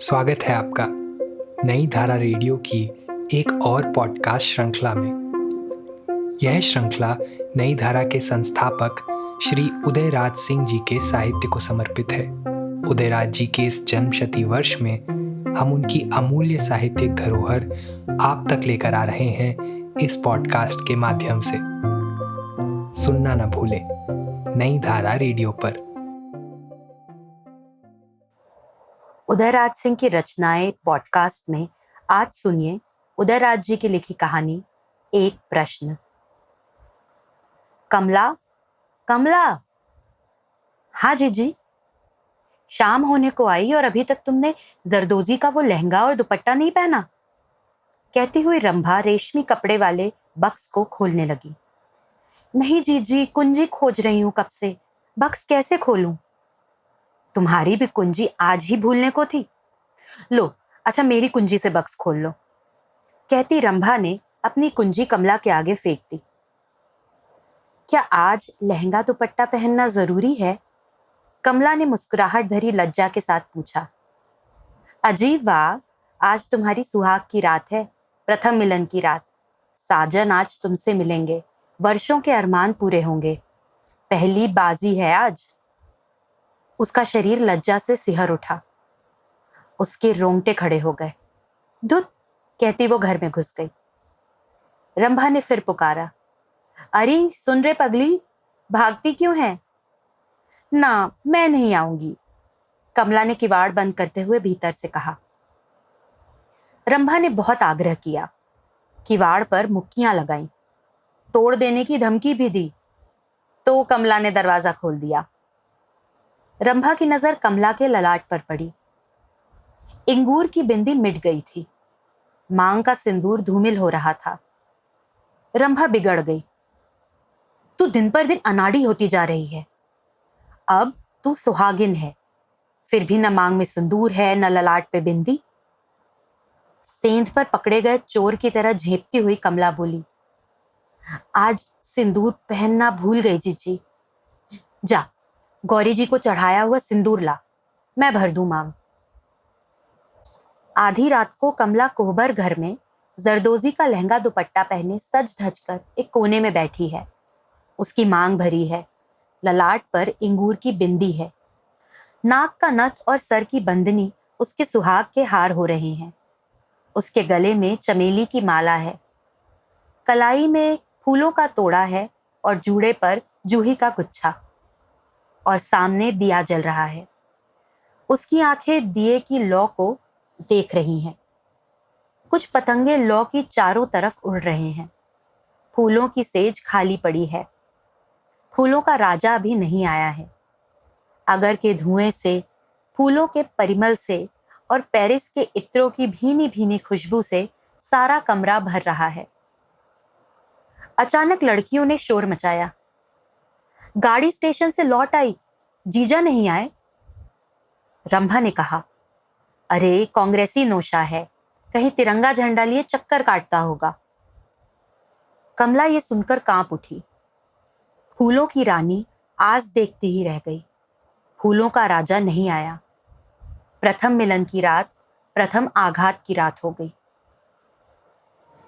स्वागत है आपका नई धारा रेडियो की एक और पॉडकास्ट श्रृंखला में। यह श्रृंखला नई धारा के संस्थापक श्री उदयराज सिंह जी के साहित्य को समर्पित है। उदयराज जी के इस जन्मशती वर्ष में हम उनकी अमूल्य साहित्यिक धरोहर आप तक लेकर आ रहे हैं इस पॉडकास्ट के माध्यम से। सुनना न भूलें नई धारा रेडियो पर। उदयराज सिंह की रचनाएं पॉडकास्ट में आज सुनिए उदयराज जी की लिखी कहानी एक प्रश्न। कमला, कमला। हाँ जीजी। शाम होने को आई और अभी तक तुमने जरदोजी का वो लहंगा और दुपट्टा नहीं पहना, कहती हुई रंभा रेशमी कपड़े वाले बक्स को खोलने लगी। नहीं जीजी, कुंजी खोज रही हूं कब से, बक्स कैसे खोलूं? तुम्हारी भी कुंजी आज ही भूलने को थी। लो, अच्छा मेरी कुंजी से बक्स खोल लो, कहती रंभा ने अपनी कुंजी कमला के आगे फेंक दी। क्या आज लहंगा दुपट्टा पहनना जरूरी है? कमला ने मुस्कुराहट भरी लज्जा के साथ पूछा। अजीब वाह, आज तुम्हारी सुहाग की रात है, प्रथम मिलन की रात। साजन आज तुमसे मिलेंगे, वर्षों के अरमान पूरे होंगे। पहली बाजी है आज। उसका शरीर लज्जा से सिहर उठा, उसके रोंगटे खड़े हो गए। धुत, कहती वो घर में घुस गई। रंभा ने फिर पुकारा, अरे सुन रे पगली, भागती क्यों है? ना, मैं नहीं आऊंगी, कमला ने किवाड़ बंद करते हुए भीतर से कहा। रंभा ने बहुत आग्रह किया, किवाड़ पर मुक्कियां लगाई, तोड़ देने की धमकी भी दी, तो कमला ने दरवाजा खोल दिया। रंभा की नजर कमला के ललाट पर पड़ी। इंगूर की बिंदी मिट गई थी, मांग का सिंदूर धूमिल हो रहा था। रंभा बिगड़ गई। तू दिन पर दिन अनाड़ी होती जा रही है। अब तू सुहागिन है, फिर भी न मांग में सिंदूर है न ललाट पे बिंदी। सेंध पर पकड़े गए चोर की तरह झेपती हुई कमला बोली, आज सिंदूर पहनना भूल गई जीजी। जा, गौरी जी को चढ़ाया हुआ सिंदूर ला, मैं भर दूं मांग। आधी रात को कमला कोहबर घर में जरदोजी का लहंगा दुपट्टा पहने सज धज कर एक कोने में बैठी है। उसकी मांग भरी है, ललाट पर इंगूर की बिंदी है, नाक का नथ और सर की बंदनी उसके सुहाग के हार हो रहे हैं। उसके गले में चमेली की माला है, कलाई में फूलों का तोड़ा है और जूड़े पर जूही का गुच्छा, और सामने दिया जल रहा है। उसकी आंखें दिए की लौ को देख रही हैं। कुछ पतंगे लौ की चारों तरफ उड़ रहे हैं। फूलों की सेज खाली पड़ी है। फूलों का राजा अभी नहीं आया है। अगर के धुएं से, फूलों के परिमल से और पेरिस के इत्रों की भीनी भीनी खुशबू से सारा कमरा भर रहा है। अचानक लड़कियों ने शोर मचाया। गाड़ी स्टेशन से लौट आई, जीजा नहीं आए? रंभा ने कहा, अरे कांग्रेसी नौशा है, कहीं तिरंगा झंडा लिए चक्कर काटता होगा। कमला ये सुनकर कांप उठी। फूलों की रानी आज देखती ही रह गई। फूलों का राजा नहीं आया। प्रथम मिलन की रात प्रथम आघात की रात हो गई।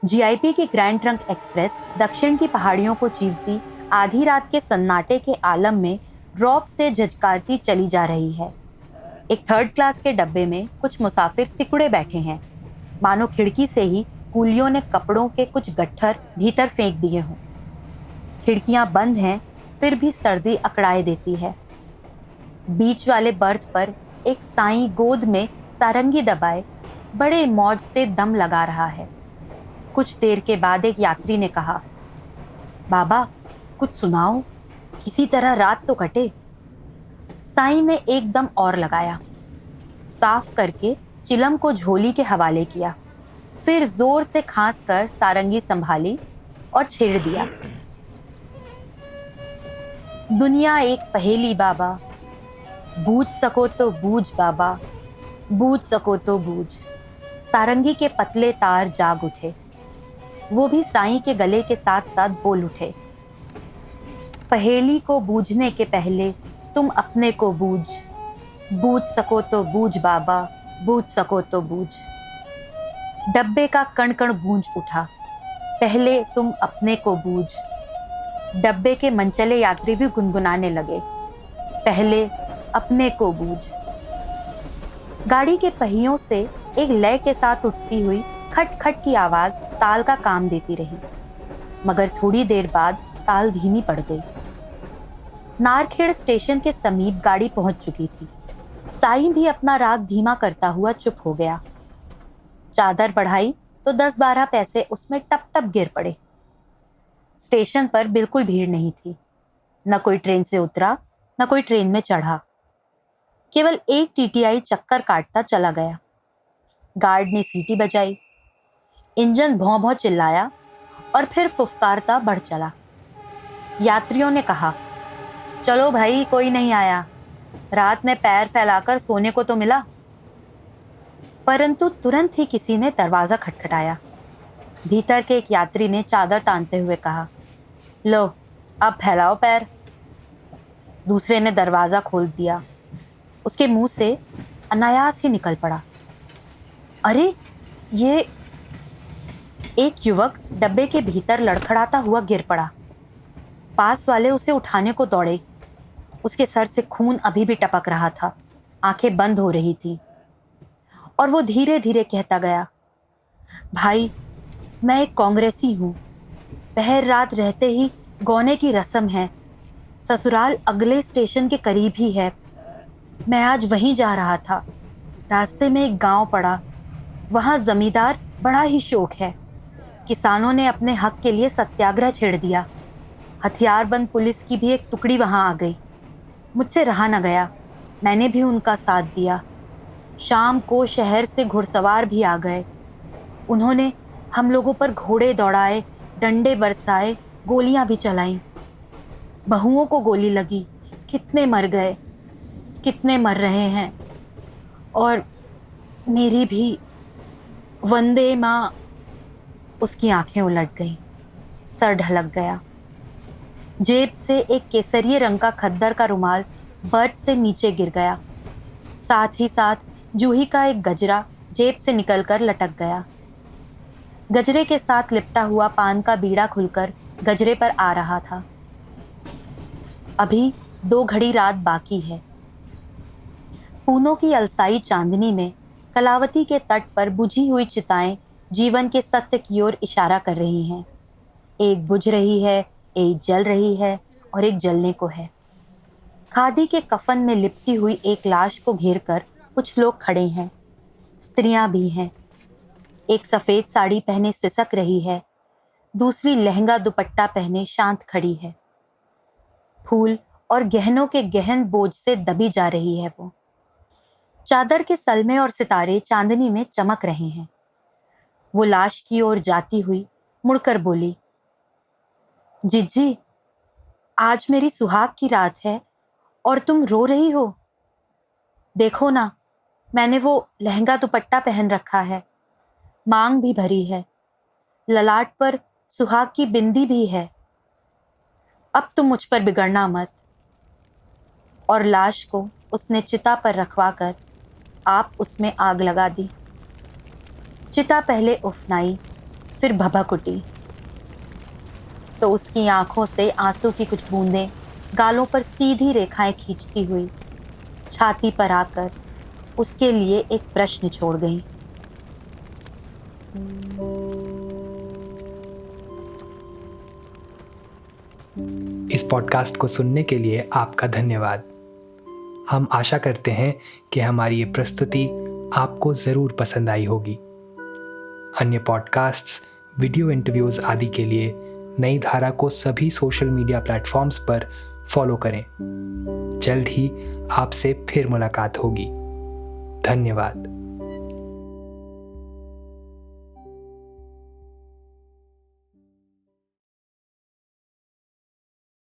जीआईपी की ग्रैंड ट्रंक एक्सप्रेस दक्षिण की पहाड़ियों को चीरती आधी रात के सन्नाटे के आलम में ड्रॉप से झजकारती चली जा रही है। एक थर्ड क्लास के डब्बे में कुछ मुसाफिर सिकुड़े बैठे हैं, मानो खिड़की से ही कूलियों ने कपड़ों के कुछ गट्ठर भीतर फेंक दिए हों। खिड़कियां बंद हैं, फिर भी सर्दी अकड़ाए देती है। बीच वाले बर्थ पर एक साईं गोद में सारंगी दबाए बड़े मौज से दम लगा रहा है। कुछ देर के बाद एक यात्री ने कहा, बाबा कुछ सुनाओ, किसी तरह रात तो कटे। साईं ने एक दम और लगाया, साफ करके चिलम को झोली के हवाले किया, फिर जोर से खांस कर सारंगी संभाली और छेड़ दिया। दुनिया एक पहेली बाबा, बूझ सको तो बूझ बाबा, बूझ सको तो बूझ। सारंगी के पतले तार जाग उठे, वो भी साईं के गले के साथ साथ बोल उठे, पहेली को बूझने के पहले तुम अपने को बूझ, बूझ सको तो बूझ बाबा, बूझ सको तो बूझ। डब्बे का कण कण गूंज उठा, पहले तुम अपने को बूझ। डब्बे के मनचले यात्री भी गुनगुनाने लगे, पहले अपने को बूझ। गाड़ी के पहियों से एक लय के साथ उठती हुई खट खट की आवाज ताल का काम देती रही, मगर थोड़ी देर बाद ताल धीमी पड़ गई। नारखेड़ स्टेशन के समीप गाड़ी पहुंच चुकी थी। साईं भी अपना राग धीमा करता हुआ चुप हो गया। चादर बढ़ाई तो 10-12 पैसे उसमें टप टप गिर पड़े। स्टेशन पर बिल्कुल भीड़ नहीं थी। न कोई ट्रेन से उतरा, न कोई ट्रेन में चढ़ा। केवल एक टीटीआई चक्कर काटता चला गया। गार्ड ने सीटी बजाई, इंजन भौं भौं चिल्लाया और फिर फुफकारता बढ़ चला। यात्रियों ने कहा, चलो भाई, कोई नहीं आया, रात में पैर फैलाकर सोने को तो मिला। परंतु तुरंत ही किसी ने दरवाजा खटखटाया। भीतर के एक यात्री ने चादर तानते हुए कहा, लो अब फैलाओ पैर। दूसरे ने दरवाजा खोल दिया। उसके मुंह से अनायास ही निकल पड़ा, अरे ये। एक युवक डब्बे के भीतर लड़खड़ाता हुआ गिर पड़ा। पास वाले उसे उठाने को दौड़े। उसके सर से खून अभी भी टपक रहा था, आंखें बंद हो रही थी और वो धीरे धीरे कहता गया, भाई मैं एक कांग्रेसी हूँ। पहर रात रहते ही गौने की रस्म है। ससुराल अगले स्टेशन के करीब ही है। मैं आज वहीं जा रहा था। रास्ते में एक गांव पड़ा। वहाँ जमींदार बड़ा ही शौक है। किसानों ने अपने हक के लिए सत्याग्रह छेड़ दिया। हथियारबंद पुलिस की भी एक टुकड़ी वहाँ आ गई। मुझसे रहा न गया, मैंने भी उनका साथ दिया। शाम को शहर से घुड़सवार भी आ गए। उन्होंने हम लोगों पर घोड़े दौड़ाए, डंडे बरसाए, गोलियां भी चलाईं। बहुओं को गोली लगी, कितने मर गए, कितने मर रहे हैं। और मेरी भी। वंदे माँ। उसकी आंखें उलट गईं, सर ढलक गया। जेब से एक केसरिये रंग का खद्दर का रुमाल बर्थ से नीचे गिर गया। साथ ही साथ जूही का एक गजरा जेब से निकलकर लटक गया। गजरे के साथ लिपटा हुआ पान का बीड़ा खुलकर गजरे पर आ रहा था। अभी 2 घड़ी रात बाकी है। पूनों की अलसाई चांदनी में कलावती के तट पर बुझी हुई चिताएं जीवन के सत्य की ओर इशारा कर रही हैं। एक बुझ रही है, एक जल रही है और एक जलने को है। खादी के कफन में लिपटी हुई एक लाश को घेरकर कुछ लोग खड़े हैं। स्त्रियां भी हैं। एक सफ़ेद साड़ी पहने सिसक रही है, दूसरी लहंगा दुपट्टा पहने शांत खड़ी है। फूल और गहनों के गहन बोझ से दबी जा रही है वो। चादर के सलमे और सितारे चांदनी में चमक रहे हैं। वो लाश की ओर जाती हुई मुड़कर बोली, जिज्जी, आज मेरी सुहाग की रात है और तुम रो रही हो। देखो ना, मैंने वो लहंगा दुपट्टा पहन रखा है, मांग भी भरी है, ललाट पर सुहाग की बिंदी भी है। अब तुम मुझ पर बिगड़ना मत। और लाश को उसने चिता पर रखवा कर आप उसमें आग लगा दी। चिता पहले उफनाई, फिर भभक उठी, तो उसकी आंखों से आंसू की कुछ बूंदें गालों पर सीधी रेखाएं खींचती हुई छाती पर आकर उसके लिए एक प्रश्न छोड़ गई। इस पॉडकास्ट को सुनने के लिए आपका धन्यवाद। हम आशा करते हैं कि हमारी ये प्रस्तुति आपको ज़रूर पसंद आई होगी। अन्य पॉडकास्ट्स, वीडियो इंटरव्यूज़ आदि के लिए नई धारा को सभी सोशल मीडिया प्लेटफॉर्म्स पर फॉलो करें। जल्द ही आपसे फिर मुलाकात होगी। धन्यवाद।